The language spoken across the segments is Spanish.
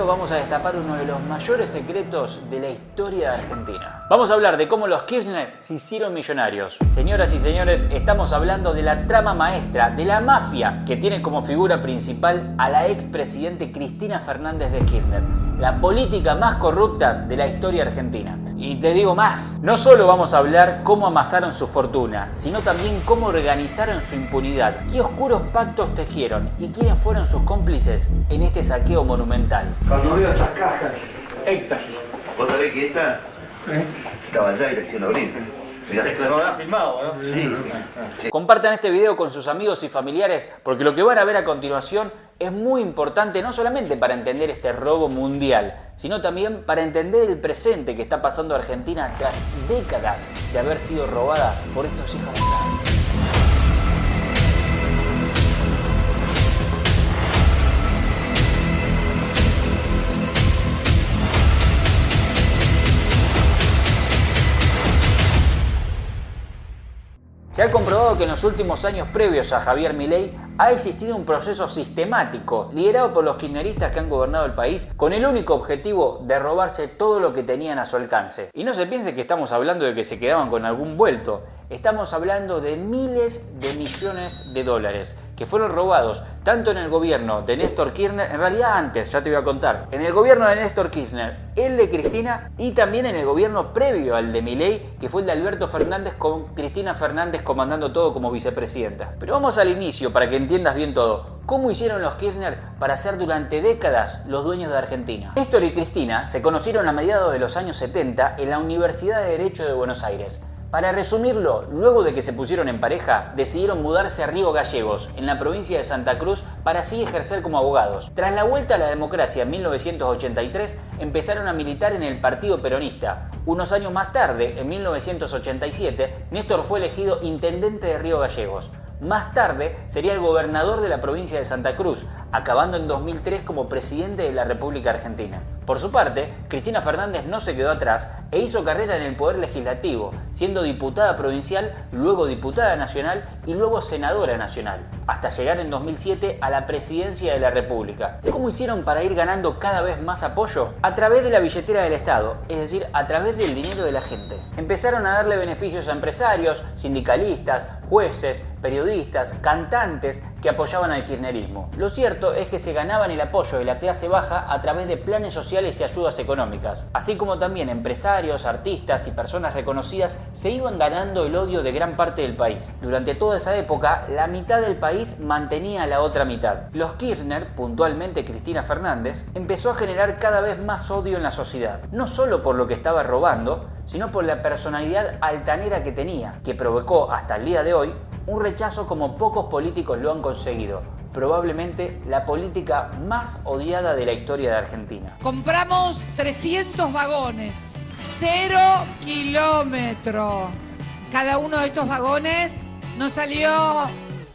video vamos a destapar uno de los mayores secretos de la historia de Argentina. Vamos a hablar de cómo los Kirchner se hicieron millonarios. Señoras y señores, estamos hablando de la trama maestra, de la mafia que tiene como figura principal a la expresidente Cristina Fernández de Kirchner, la política más corrupta de la historia argentina. Y te digo más, no solo vamos a hablar cómo amasaron su fortuna, sino también cómo organizaron su impunidad, qué oscuros pactos tejieron y quiénes fueron sus cómplices en este saqueo monumental. Cuando veo estas cajas, éxtasis. ¿Vos sabés que esta estaba allá dirección Abril? Mirá. Lo habrán filmado, ¿no? Sí. Compartan este video con sus amigos y familiares porque lo que van a ver a continuación es muy importante no solamente para entender este robo mundial, sino también para entender el presente que está pasando Argentina tras décadas de haber sido robada por estos hijos de puta. Se ha comprobado que en los últimos años previos a Javier Milei ha existido un proceso sistemático liderado por los kirchneristas que han gobernado el país con el único objetivo de robarse todo lo que tenían a su alcance. Y no se piense que estamos hablando de que se quedaban con algún vuelto. Estamos hablando de miles de millones de dólares que fueron robados tanto en el gobierno de Néstor Kirchner, en realidad antes, ya te voy a contar, en el gobierno de Néstor Kirchner, el de Cristina y también en el gobierno previo al de Milei, que fue el de Alberto Fernández con Cristina Fernández comandando todo como vicepresidenta. Pero vamos al inicio para que entiendas bien todo. ¿Cómo hicieron los Kirchner para ser durante décadas los dueños de Argentina? Néstor y Cristina se conocieron a mediados de los años 70 en la Universidad de Derecho de Buenos Aires. Para resumirlo, luego de que se pusieron en pareja, decidieron mudarse a Río Gallegos, en la provincia de Santa Cruz, para así ejercer como abogados. Tras la vuelta a la democracia en 1983, empezaron a militar en el Partido Peronista. Unos años más tarde, en 1987, Néstor fue elegido intendente de Río Gallegos. Más tarde sería el gobernador de la provincia de Santa Cruz, acabando en 2003 como presidente de la República Argentina. Por su parte, Cristina Fernández no se quedó atrás e hizo carrera en el Poder Legislativo, siendo diputada provincial, luego diputada nacional y luego senadora nacional, hasta llegar en 2007 a la presidencia de la República. ¿Cómo hicieron para ir ganando cada vez más apoyo? A través de la billetera del Estado, es decir, a través del dinero de la gente. Empezaron a darle beneficios a empresarios, sindicalistas, jueces, periodistas, cantantes que apoyaban al kirchnerismo. Lo cierto es que se ganaban el apoyo de la clase baja a través de planes sociales y ayudas económicas, así como también empresarios, artistas y personas reconocidas se iban ganando el odio de gran parte del país. Durante toda esa época, la mitad del país mantenía a la otra mitad. Los Kirchner, puntualmente Cristina Fernández, empezó a generar cada vez más odio en la sociedad, no solo por lo que estaba robando, sino por la personalidad altanera que tenía, que provocó hasta el día de hoy un rechazo como pocos políticos lo han conseguido. Probablemente la política más odiada de la historia de Argentina. Compramos 300 vagones, 0 kilómetros. Cada uno de estos vagones nos salió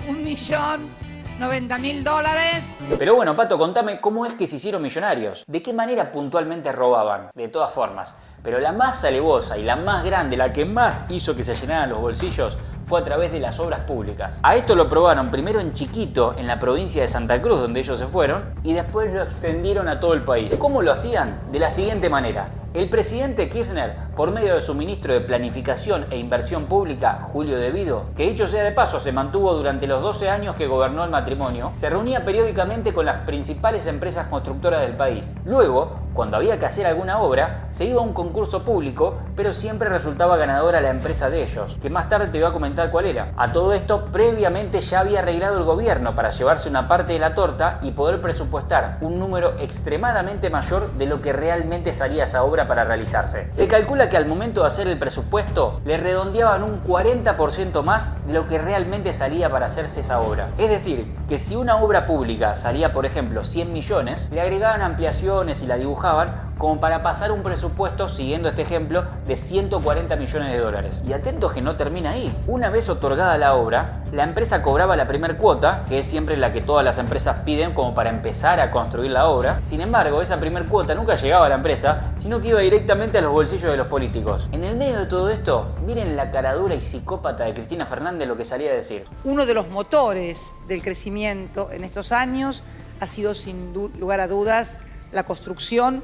$1.090.000. Pero bueno, Pato, contame cómo es que se hicieron millonarios. ¿De qué manera puntualmente robaban? De todas formas. Pero la más alevosa y la más grande, la que más hizo que se llenaran los bolsillos, fue a través de las obras públicas. A esto lo probaron primero en Chiquito, en la provincia de Santa Cruz, donde ellos se fueron, y después lo extendieron a todo el país. ¿Cómo lo hacían? De la siguiente manera. El presidente Kirchner, por medio de su ministro de Planificación e Inversión Pública, Julio De Vido, que dicho sea de paso se mantuvo durante los 12 años que gobernó el matrimonio, se reunía periódicamente con las principales empresas constructoras del país. Luego, cuando había que hacer alguna obra, se iba a un concurso público, pero siempre resultaba ganadora la empresa de ellos, que más tarde te voy a comentar cuál era. A todo esto, previamente ya había arreglado el gobierno para llevarse una parte de la torta y poder presupuestar un número extremadamente mayor de lo que realmente salía esa obra para realizarse. Se calcula que al momento de hacer el presupuesto, le redondeaban un 40% más de lo que realmente salía para hacerse esa obra. Es decir, que si una obra pública salía, por ejemplo, 100 millones, le agregaban ampliaciones y la dibujaban como para pasar un presupuesto, siguiendo este ejemplo, de 140 millones de dólares. Y atentos que no termina ahí. Una vez otorgada la obra, la empresa cobraba la primer cuota, que es siempre la que todas las empresas piden como para empezar a construir la obra. Sin embargo, esa primer cuota nunca llegaba a la empresa, sino que iba directamente a los bolsillos de los políticos. En el medio de todo esto, miren la caradura y psicópata de Cristina Fernández lo que salía a decir. Uno de los motores del crecimiento en estos años ha sido, sin lugar a dudas, la construcción,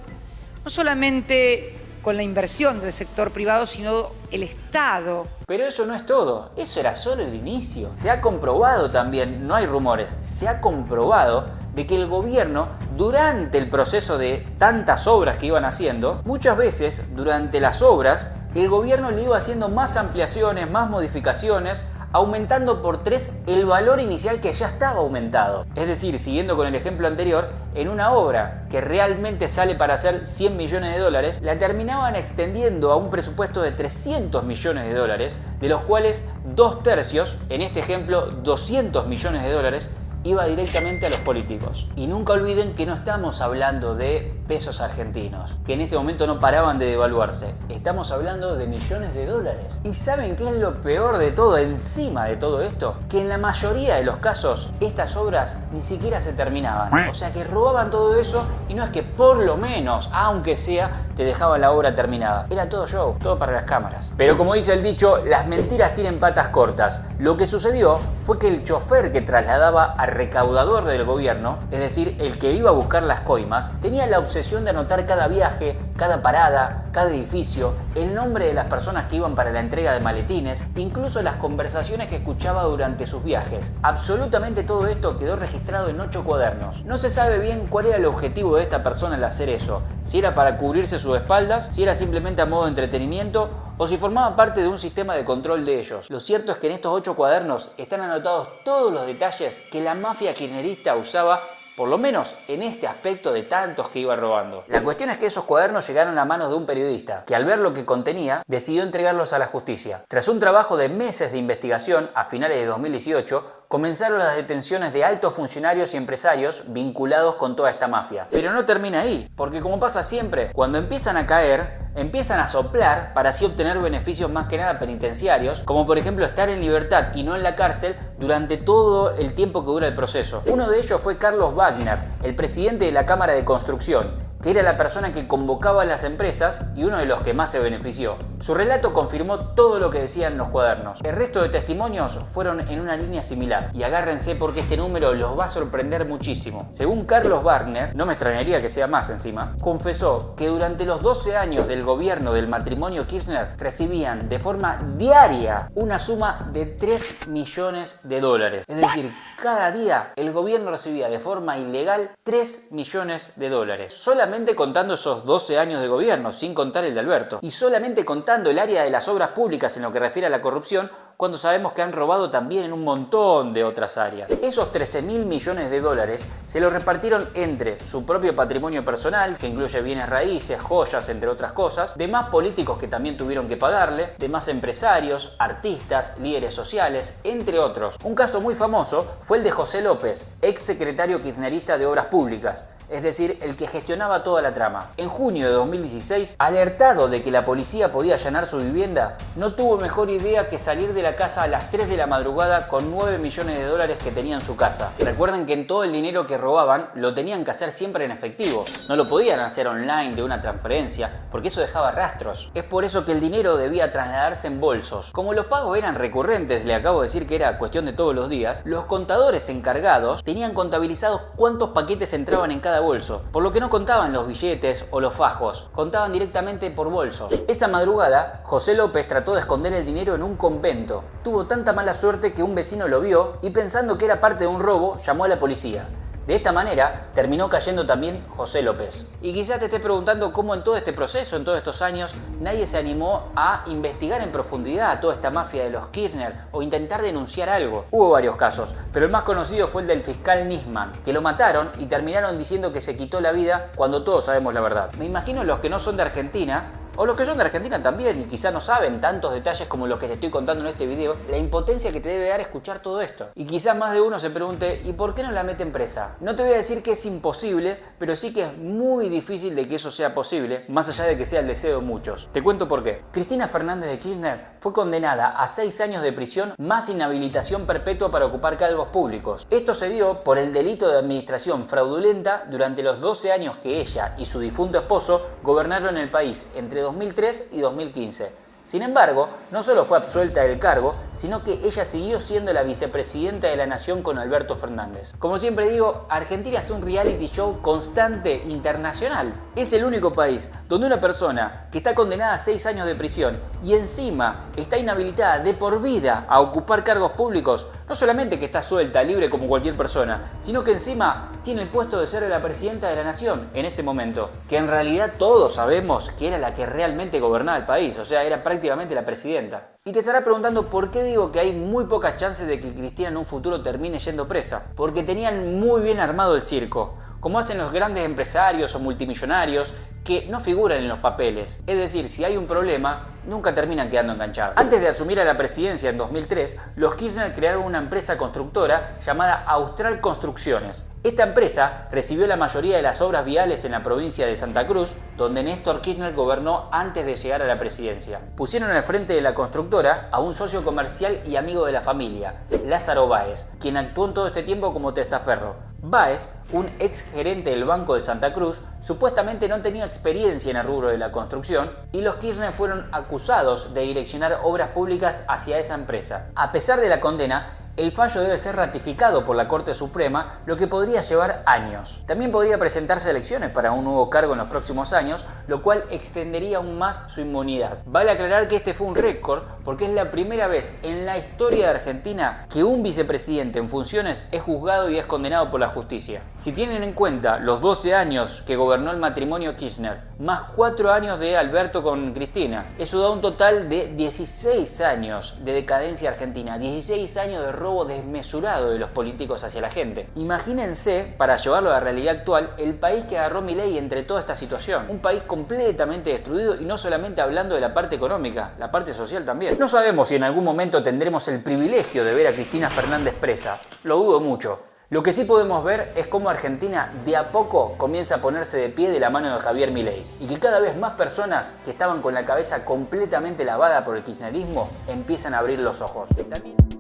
no solamente con la inversión del sector privado, sino el Estado. Pero eso no es todo, eso era solo el inicio. Se ha comprobado también, no hay rumores, se ha comprobado de que el gobierno, durante el proceso de tantas obras que iban haciendo, muchas veces durante las obras, el gobierno le iba haciendo más ampliaciones, más modificaciones, aumentando por 3 el valor inicial que ya estaba aumentado. Es decir, siguiendo con el ejemplo anterior, en una obra que realmente sale para hacer 100 millones de dólares, la terminaban extendiendo a un presupuesto de 300 millones de dólares, de los cuales 2/3, en este ejemplo 200 millones de dólares, iba directamente a los políticos. Y nunca olviden que no estamos hablando de pesos argentinos, que en ese momento no paraban de devaluarse. Estamos hablando de millones de dólares. ¿Y saben qué es lo peor de todo, encima de todo esto? Que en la mayoría de los casos, estas obras ni siquiera se terminaban. O sea que robaban todo eso y no es que por lo menos, aunque sea, te dejaban la obra terminada. Era todo show, todo para las cámaras. Pero como dice el dicho, las mentiras tienen patas cortas. Lo que sucedió fue que el chofer que trasladaba al recaudador del gobierno, es decir, el que iba a buscar las coimas, tenía la obsesión de anotar cada viaje, cada parada, cada edificio, el nombre de las personas que iban para la entrega de maletines, incluso las conversaciones que escuchaba durante sus viajes. Absolutamente todo esto quedó registrado en 8 cuadernos. No se sabe bien cuál era el objetivo de esta persona al hacer eso, si era para cubrirse sus espaldas, si era simplemente a modo de entretenimiento o si formaba parte de un sistema de control de ellos. Lo cierto es que en estos 8 cuadernos están anotados todos los detalles que la mafia kirchnerista usaba, por lo menos en este aspecto de tantos que iba robando. La cuestión es que esos cuadernos llegaron a manos de un periodista, que al ver lo que contenía, decidió entregarlos a la justicia. Tras un trabajo de meses de investigación, a finales de 2018, comenzaron las detenciones de altos funcionarios y empresarios vinculados con toda esta mafia. Pero no termina ahí, porque como pasa siempre, cuando empiezan a caer, empiezan a soplar para así obtener beneficios más que nada penitenciarios, como por ejemplo estar en libertad y no en la cárcel durante todo el tiempo que dura el proceso. Uno de ellos fue Carlos Wagner, el presidente de la Cámara de Construcción, que era la persona que convocaba a las empresas y uno de los que más se benefició. Su relato confirmó todo lo que decían los cuadernos. El resto de testimonios fueron en una línea similar, y agárrense porque este número los va a sorprender muchísimo. Según Carlos Wagner, no me extrañaría que sea más encima, confesó que durante los 12 años del gobierno del matrimonio Kirchner recibían de forma diaria una suma de 3 millones de dólares. Es decir, cada día el gobierno recibía de forma ilegal 3 millones de dólares. Solamente contando esos 12 años de gobierno, sin contar el de Alberto. Y solamente contando el área de las obras públicas en lo que refiere a la corrupción, cuando sabemos que han robado también en un montón de otras áreas. Esos 13.000 millones de dólares se los repartieron entre su propio patrimonio personal, que incluye bienes raíces, joyas, entre otras cosas, demás políticos que también tuvieron que pagarle, demás empresarios, artistas, líderes sociales, entre otros. Un caso muy famoso fue el de José López, ex secretario kirchnerista de Obras Públicas, es decir, el que gestionaba toda la trama. En junio de 2016, alertado de que la policía podía allanar su vivienda, no tuvo mejor idea que salir de la casa a las 3 de la madrugada con 9 millones de dólares que tenía en su casa. Recuerden que en todo el dinero que robaban lo tenían que hacer siempre en efectivo. No lo podían hacer online de una transferencia, porque eso dejaba rastros. Es por eso que el dinero debía trasladarse en bolsos. Como los pagos eran recurrentes, le acabo de decir que era cuestión de todos los días, los contadores encargados tenían contabilizados cuántos paquetes entraban en cada bolso, por lo que no contaban los billetes o los fajos, contaban directamente por bolsos. Esa madrugada, José López trató de esconder el dinero en un convento. Tuvo tanta mala suerte que un vecino lo vio y, pensando que era parte de un robo, llamó a la policía. De esta manera, terminó cayendo también José López. Y quizás te estés preguntando cómo en todo este proceso, en todos estos años, nadie se animó a investigar en profundidad a toda esta mafia de los Kirchner o intentar denunciar algo. Hubo varios casos, pero el más conocido fue el del fiscal Nisman, que lo mataron y terminaron diciendo que se quitó la vida cuando todos sabemos la verdad. Me imagino los que no son de Argentina, o los que son de Argentina también y quizá no saben tantos detalles como los que te estoy contando en este video, la impotencia que te debe dar escuchar todo esto. Y quizás más de uno se pregunte, ¿y por qué no la meten presa? No te voy a decir que es imposible, pero sí que es muy difícil de que eso sea posible, más allá de que sea el deseo de muchos. Te cuento por qué. Cristina Fernández de Kirchner fue condenada a 6 años de prisión más inhabilitación perpetua para ocupar cargos públicos. Esto se dio por el delito de administración fraudulenta durante los 12 años que ella y su difunto esposo gobernaron el país entre 2003 y 2015. Sin embargo, no solo fue absuelta del cargo, sino que ella siguió siendo la vicepresidenta de la nación con Alberto Fernández. Como siempre digo, Argentina es un reality show constante internacional. Es el único país donde una persona que está condenada a 6 años de prisión y encima está inhabilitada de por vida a ocupar cargos públicos, no solamente que está suelta, libre como cualquier persona, sino que encima tiene el puesto de ser la presidenta de la nación en ese momento, que en realidad todos sabemos que era la que realmente gobernaba el país, o sea, era prácticamente la presidenta. Y te estará preguntando por qué digo que hay muy pocas chances de que Cristina en un futuro termine yendo presa. Porque tenían muy bien armado el circo, como hacen los grandes empresarios o multimillonarios que no figuran en los papeles. Es decir, si hay un problema, nunca terminan quedando enganchados. Antes de asumir a la presidencia en 2003, los Kirchner crearon una empresa constructora llamada Austral Construcciones. Esta empresa recibió la mayoría de las obras viales en la provincia de Santa Cruz, donde Néstor Kirchner gobernó antes de llegar a la presidencia. Pusieron al frente de la constructora a un socio comercial y amigo de la familia, Lázaro Báez, quien actuó en todo este tiempo como testaferro. Báez, un ex gerente del Banco de Santa Cruz, supuestamente no tenía experiencia en el rubro de la construcción y los Kirchner fueron acusados de direccionar obras públicas hacia esa empresa. A pesar de la condena, el fallo debe ser ratificado por la Corte Suprema, lo que podría llevar años. También podría presentarse elecciones para un nuevo cargo en los próximos años, lo cual extendería aún más su inmunidad. Vale aclarar que este fue un récord porque es la primera vez en la historia de Argentina que un vicepresidente en funciones es juzgado y es condenado por la justicia. Si tienen en cuenta los 12 años que gobernó el matrimonio Kirchner, más 4 años de Alberto con Cristina, eso da un total de 16 años de decadencia argentina, 16 años de robo desmesurado de los políticos hacia la gente. Imagínense, para llevarlo a la realidad actual, el país que agarró Milei entre toda esta situación. Un país completamente destruido y no solamente hablando de la parte económica, la parte social también. No sabemos si en algún momento tendremos el privilegio de ver a Cristina Fernández presa. Lo dudo mucho. Lo que sí podemos ver es cómo Argentina de a poco comienza a ponerse de pie de la mano de Javier Milei y que cada vez más personas que estaban con la cabeza completamente lavada por el kirchnerismo empiezan a abrir los ojos. También